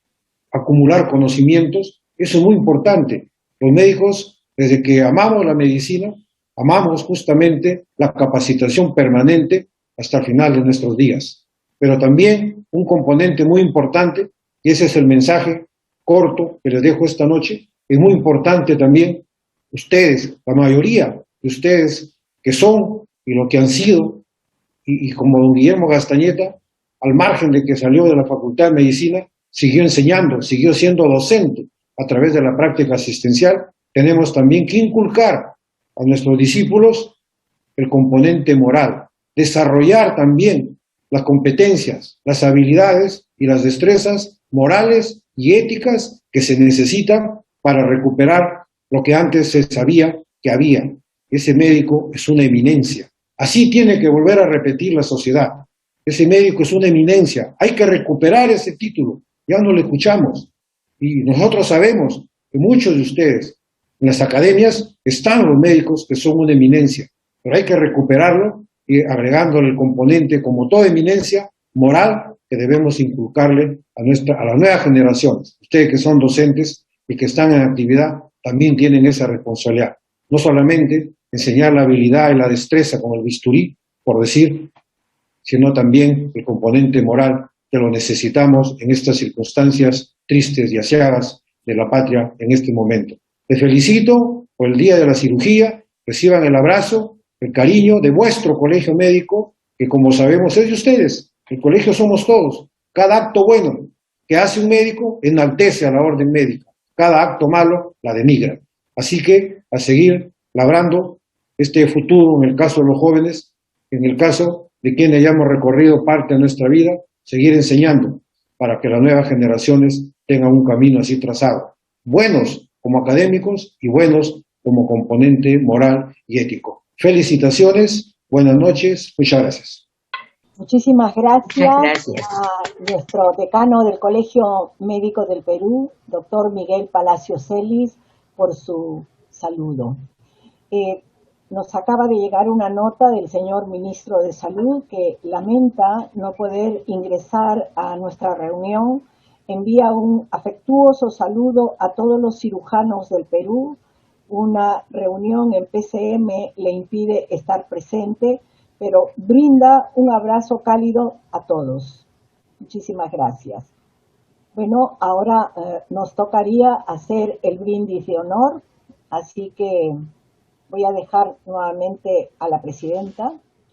acumular conocimientos. Eso es muy importante. Los médicos, desde que amamos la medicina, amamos justamente la capacitación permanente hasta el final de nuestros días. Pero también un componente muy importante, y ese es el mensaje corto que les dejo esta noche, es muy importante también ustedes, la mayoría de ustedes que son y lo que han sido, y como don Guillermo Gastañeta, al margen de que salió de la Facultad de Medicina, siguió enseñando, siguió siendo docente a través de la práctica asistencial. Tenemos también que inculcar a nuestros discípulos el componente moral, desarrollar también las competencias, las habilidades y las destrezas morales y éticas que se necesitan para recuperar lo que antes se sabía que había. Ese médico es una eminencia. Así tiene que volver a repetir la sociedad. Ese médico es una eminencia. Hay que recuperar ese título. Ya no lo escuchamos. Y nosotros sabemos que muchos de ustedes en las academias están los médicos que son una eminencia. pero hay que recuperarlo y agregándole el componente, como toda eminencia moral, que debemos inculcarle a las nuevas generaciones. Ustedes que son docentes y que están en actividad, también tienen esa responsabilidad. No solamente enseñar la habilidad y la destreza con el bisturí, por decir, sino también el componente moral que lo necesitamos en estas circunstancias tristes y aciagas de la patria en este momento. Les felicito por el día de la cirugía, reciban el abrazo, el cariño de vuestro colegio médico, que como sabemos es de ustedes, el colegio somos todos. Cada acto bueno que hace un médico enaltece a la orden médica, cada acto malo la denigra. Así que a seguir labrando este futuro en el caso de los jóvenes, en el caso de quienes ya hemos recorrido parte de nuestra vida, seguir enseñando para que las nuevas generaciones tengan un camino así trazado. Buenos como académicos y buenos como componente moral y ético. Felicitaciones, buenas noches, muchas gracias. Muchísimas gracias a nuestro decano del Colegio Médico del Perú, doctor Miguel Palacios Celis, por su saludo. Nos acaba de llegar una nota del señor ministro de Salud que lamenta no poder ingresar a nuestra reunión. Envía un afectuoso saludo a todos los cirujanos del Perú. Una reunión en PCM le impide estar presente, pero brinda un abrazo cálido a todos. Muchísimas gracias. Bueno, ahora nos tocaría hacer el brindis de honor, así que voy a dejar nuevamente a la presidenta.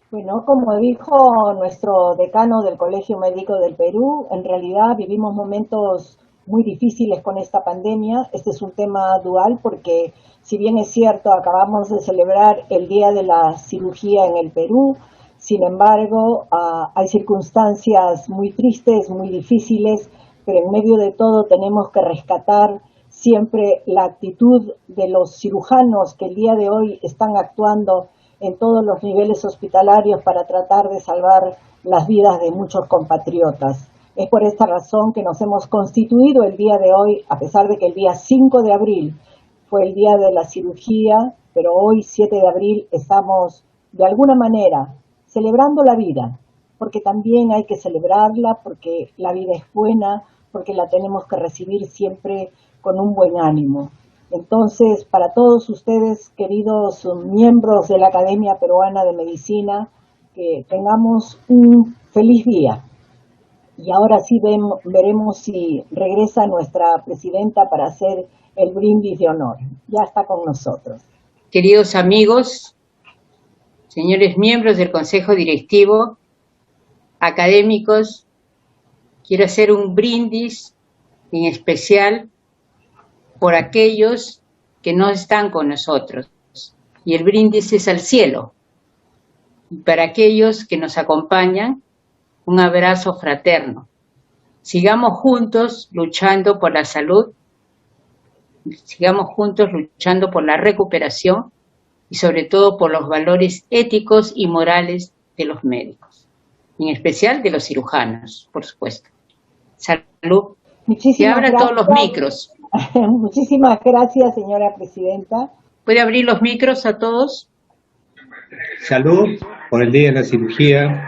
Bueno, como dijo nuestro decano del Colegio Médico del Perú, en realidad vivimos momentos muy difíciles con esta pandemia. Este es un tema dual porque, si bien es cierto, acabamos de celebrar el Día de la Cirugía en el Perú, sin embargo, hay circunstancias muy tristes, muy difíciles, pero en medio de todo tenemos que rescatar siempre la actitud de los cirujanos que el día de hoy están actuando en todos los niveles hospitalarios para tratar de salvar las vidas de muchos compatriotas. Es por esta razón que nos hemos constituido el día de hoy, a pesar de que el día 5 de abril fue el día de la cirugía, pero hoy, 7 de abril, estamos de alguna manera celebrando la vida, porque también hay que celebrarla, porque la vida es buena, porque la tenemos que recibir siempre con un buen ánimo. Entonces, para todos ustedes, queridos miembros de la Academia Peruana de Medicina, que tengamos un feliz día. Y ahora sí veremos si regresa nuestra presidenta para hacer el brindis de honor. Ya está con nosotros. Queridos amigos, señores miembros del Consejo Directivo, académicos, quiero hacer un brindis en especial por aquellos que no están con nosotros. Y el brindis es al cielo. Y para aquellos que nos acompañan, un abrazo fraterno. Sigamos juntos luchando por la salud, sigamos juntos luchando por la recuperación y sobre todo por los valores éticos y morales de los médicos, y en especial de los cirujanos, por supuesto. Salud. Muchísimas y abra gracias. Todos los micros. Muchísimas gracias, señora presidenta. ¿Puede abrir los micros a todos? Salud por el Día de la Cirugía.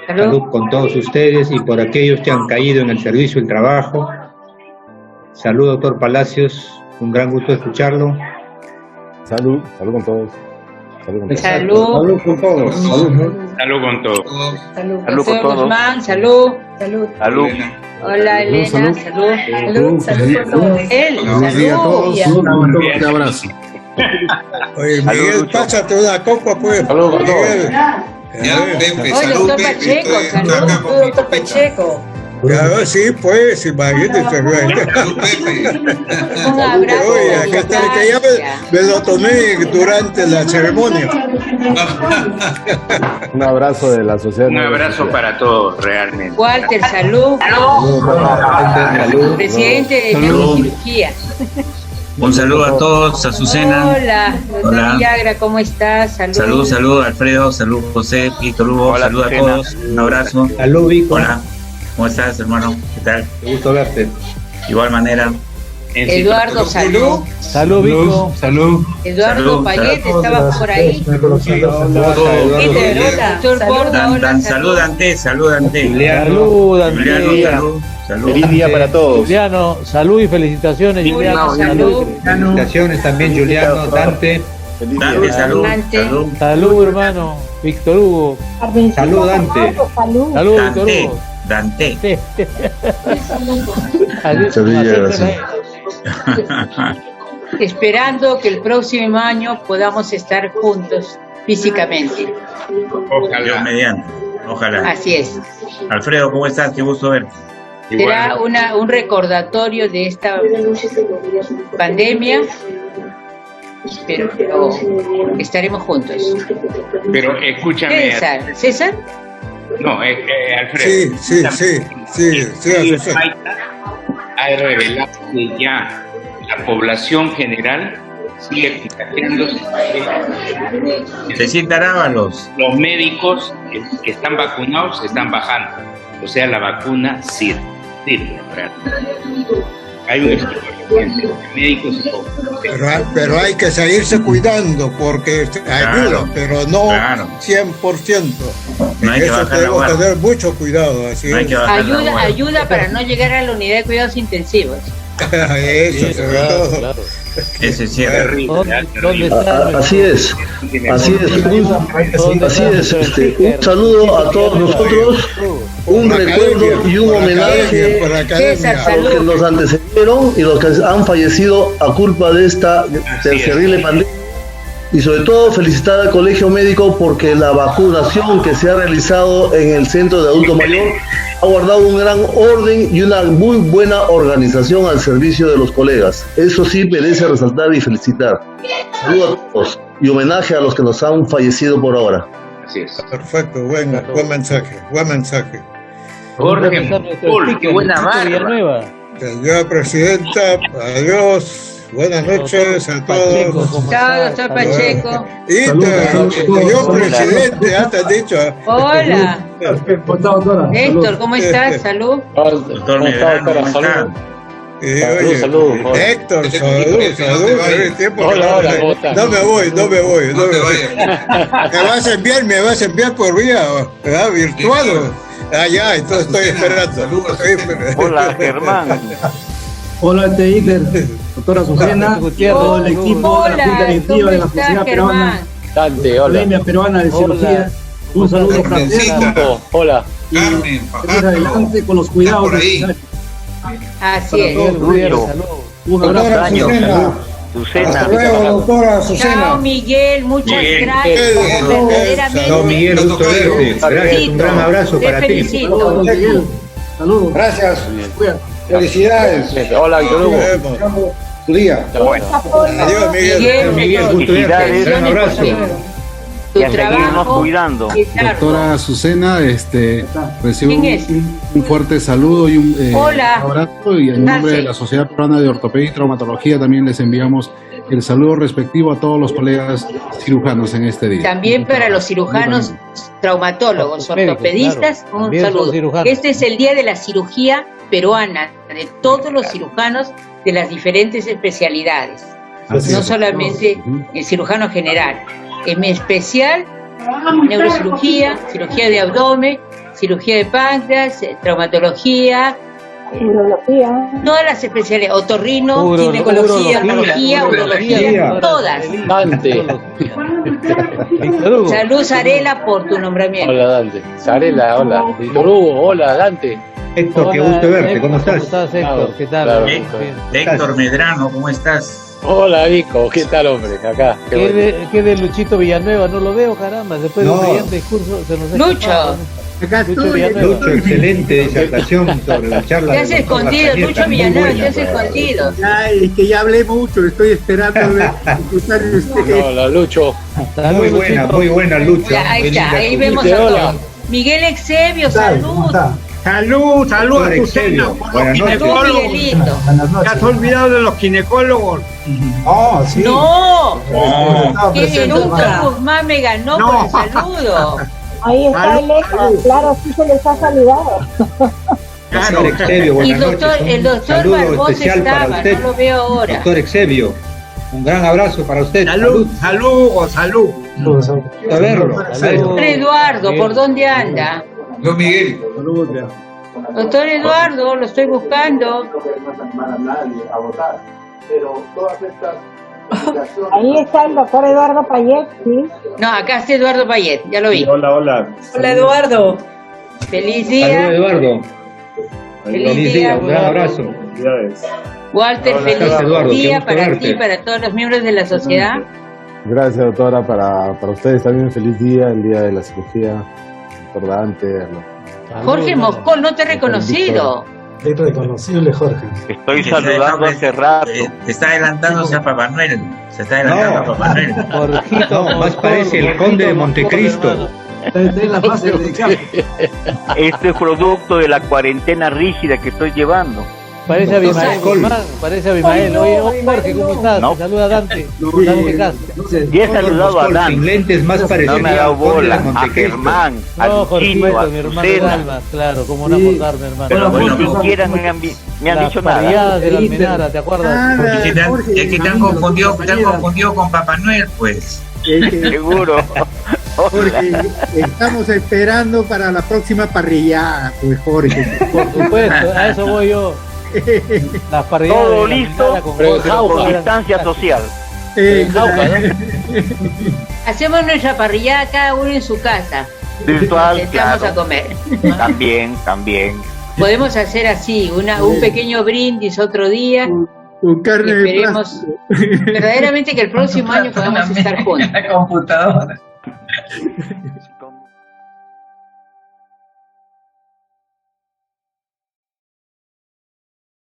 Salud con todos ustedes y por aquellos que han caído en el servicio del trabajo. Salud, doctor Palacios, un gran gusto escucharlo. Salud con todos. Salud con todos. Salud con todos. Salud con todos. Guzmán, salud. Salud. Hola, Elena, salud. Salud por todos. Él, Buenos días a todos. Un fuerte abrazo. Oye, Miguel, pásate una copa, pues. Salud con todos. Oye, doctor Pacheco, salud. Doctor Pacheco. Ya, sí, pues, imagínate. Un abrazo. Oye, acá está el que ya me lo tomé durante la ceremonia. Un abrazo de la sociedad. Un abrazo para todos, realmente. Walter, salud. Presidente de Neurocirugía. Un saludo a todos, Azucena. Hola, doctor Villagra, ¿cómo estás? Salud, Alfredo, salud, José, Víctor Hugo, hola, salud a todos, un abrazo. Salud, Víctor. Hola, ¿cómo estás, hermano? ¿Qué tal? Qué gusto verte. De igual manera, Eduardo, salud. Salud, Vico. Salud. Eduardo Payet, estaba por ahí. Salud, Dante. Salud, Feliz día para todos. Juliano, salud y felicitaciones, Juliano. Salud. Felicitaciones también, Juliano, Dante. Dante, salud. Salud, hermano. Víctor Hugo. Salud, Dante. Salud, Víctor Hugo. Dante. Esperando que el próximo año podamos estar juntos físicamente. Dios mediante. Ojalá. Así es. Alfredo, ¿cómo estás? Qué gusto verte. Será un recordatorio de esta pandemia, pero estaremos juntos. Pero escúchame. ¿César? No, Alfredo. Sí. Hay revelado que ya la población general sigue contagiándose. Se sientan Ábalos. Los médicos que están vacunados se están bajando. O sea, la vacuna sirve. Hay un estudio de médicos y todo. Pero hay que seguirse cuidando porque ayuda, pero no 100%. No hay que eso bajar la tenemos que guardia. tener mucho cuidado. Así No hay es. que bajar la guardia. Ayuda para no llegar a la unidad de cuidados intensivos. Eso, sobre todo. Ese cierre. ¿Dónde está? Así es. Un saludo a todos nosotros, un recuerdo y un homenaje a los que nos antecedieron y los que han fallecido a culpa de esta terrible pandemia. Y sobre todo felicitar al Colegio Médico porque la vacunación que se ha realizado en el Centro de Adulto Mayor ha guardado un gran orden y una muy buena organización al servicio de los colegas. Eso sí merece resaltar y felicitar. Saludos a todos y homenaje a los que nos han fallecido por ahora. Así es. Perfecto, buen mensaje. Jorge, qué buena barba. Señora Presidenta, adiós. Buenas noches a todos. Chao, doctor Pacheco. Señor presidente, te has dicho. Hola. Héctor, ¿cómo estás? Salud. Doctor Medrano, ¿cómo está? Salud. Héctor, salud. No me voy. Me vas a enviar por vía virtual. Ya, entonces estoy esperando. Hola, Germán. Hola, Iker, doctora Azucena, todo el equipo de la Junta Directiva de la Sociedad Peruana, Academia Peruana de Cirugía. Un saludo fraterno. Hola. Y seguir adelante con los cuidados necesarios. Así es. Un abrazo. Hasta luego, doctora Azucena. Chao, Miguel, muchas gracias. Verdaderamente. Chao, Miguel, gusto verte. Gracias, un gran abrazo para ti. Felicito. Saludos. Gracias. Felicidades. Hola, Víctor Hugo. Tu día. Adiós, Miguel, gusto verte. Un gran abrazo. Y a seguirnos cuidando. Doctora Azucena, recibo un fuerte saludo y un abrazo, y en nombre de la Sociedad Peruana de Ortopedia y Traumatología también les enviamos el saludo respectivo a todos los colegas cirujanos en este día. También para los cirujanos traumatólogos, ortopedistas, un saludo. Este es el día de la cirugía peruana, de todos los cirujanos de las diferentes especialidades, no solamente el cirujano general. En especial, neurocirugía, cirugía de abdomen, cirugía de páncreas, traumatología, urología, todas las especialidades, otorrino, ginecología, urología, todas. Dante. Salud, Sarela, por tu nombramiento. Hola, Dante. Sarela, hola. Víctor Hugo, hola, Dante. Héctor, qué gusto verte, ¿cómo estás? ¿Cómo estás, Héctor? ¿Qué tal? Héctor Medrano, ¿cómo estás? Hola, Vico, ¿qué tal, hombre? Acá. ¿Qué de Luchito Villanueva? No lo veo, caramba. Después de un brillante discurso se nos ha Lucho. Acá estoy. Lucho, excelente disertación sobre la charla. Te has escondido, Lucho Villanueva, te has escondido. Ay, es que ya hablé mucho, estoy esperando escuchar usted. Hola, Lucho. Muy buena, Lucho. Ya, ahí está, ahí vemos a todos. Miguel Exebio, salud. Salud a Azucena, por los ginecólogos. ¿Te has olvidado de los ginecólogos? Sí. No, que nunca Guzmán me ganó por el saludo. Ahí está el Héctor, claro, sí se les ha saludado. Doctor Exebio, buenas noches. El doctor saludo Barbosa especial estaba, para usted. no lo veo ahora. Doctor Exebio, un gran abrazo para usted. Salud. A verlo. Doctor Eduardo, ¿por dónde anda? Don Miguel. Doctor Eduardo, lo estoy buscando. Ahí está el doctor Eduardo Payet, ¿sí? No, acá está Eduardo Payet, ya lo vi. Hola. Hola, Eduardo. Feliz día. Saludos, Eduardo. Feliz día. Un gran abrazo. Walter, Hola, feliz Eduardo, día qué para gusto ti, verte. para todos los miembros de la sociedad. Gracias, doctora, para ustedes también feliz día, el día de la cirugía, doctor Dante. Jorge Moscol, no te he reconocido. Es reconocible, Jorge. Estoy saludando hace rato. Se está adelantándose a Papá Noel. Se está adelantando a Papá Noel. No, más parece el conde de Montecristo. Está en la fase de cambio. Esto es producto de la cuarentena rígida que estoy llevando. Parece Abimael, parece Abimael. Oye, Jorge, ¿cómo estás? No. Saluda a Dante. Dante Castro. Y he saludado a Dan. Sin lentes más No parecido me ha dado bola. A Germán, a No, Luchino, Jorgito, a mi hermano del Susana. alma, claro, como no acordarme, hermano. Pero ni siquiera me han dicho nada. Parrilladas de la Almenara, ¿te acuerdas? Es que te han confundido con Papá Noel, pues. Seguro. Jorge, estamos esperando para la próxima parrillada, pues Jorge. Por supuesto, a eso voy yo. Las parrilladas Todo de la listo, Almenara con pero Jorge. con distancia social. Jauca, ¿no? Hacemos nuestra parrillada cada uno en su casa. Virtual, Sentamos claro. a comer. También. Podemos hacer así, un pequeño brindis otro día. Con carne y de esperemos verdaderamente que el próximo año podamos estar juntos. La computadora.